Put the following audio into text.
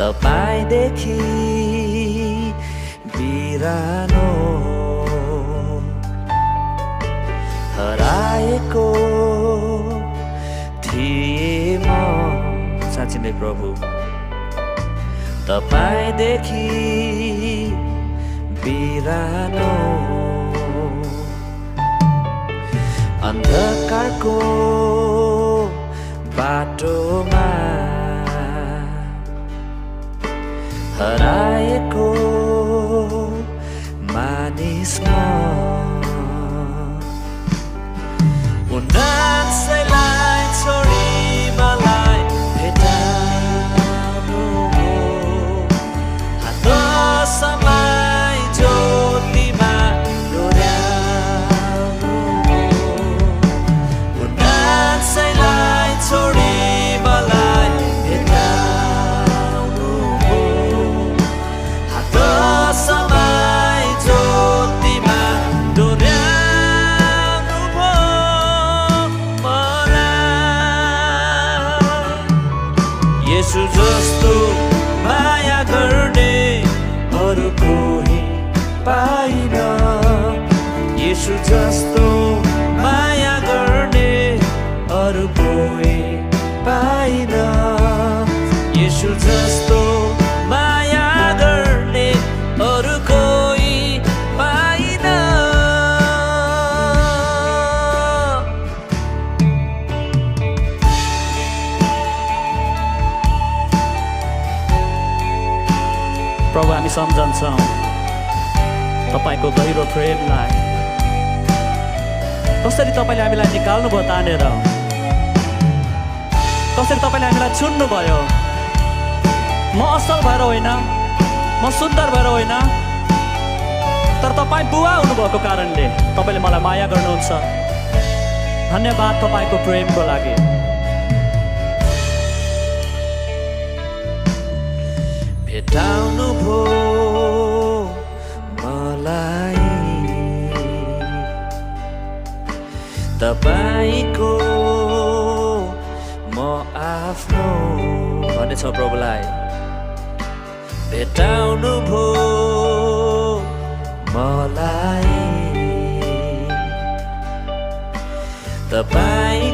तपाईँदेखि बिरानो हराएको थिए म साँच्चै नै प्रभु तपाईँदेखि बिरानो अन्धकारको बाटोमा हराएको मानिसमा उन्नाइसलाई छोडी मलाई भेटाउनु हो हात समाई ज्योतिमा डोर्याउनु हो उन्नाइसलाई छोडी मलाई भेटाउनु हो हात समाई ज्योतिमा डोर्याउनु हो यसु जस्तो माया गर्ने अरू कोही पाइन यसु जस्तो माया गर्ने अरू कोही पाइन यसु जस्तो माया गर्ने अरू कोही पाइन प्रभु हामी सम्झन्छौँ तपाईको गहिरो प्रेमलाई कसरी तपाईले हामीलाई निकाल्नुभयो तानेर कसरी तपाईले हामीलाई चुन्नुभयो म असल भएर होइन म सुन्दर भएर होइन तर तपाईँ बुवा हुनुभएको कारणले तपाईले मलाई माया गर्नुहुन्छ धन्यवाद तपाईको प्रेमको लागि भेटाउनु भो मलाई तपाईको म आफ्नो भनेछ प्रभुलाई भेटाउनु भो मलाई तपाईँ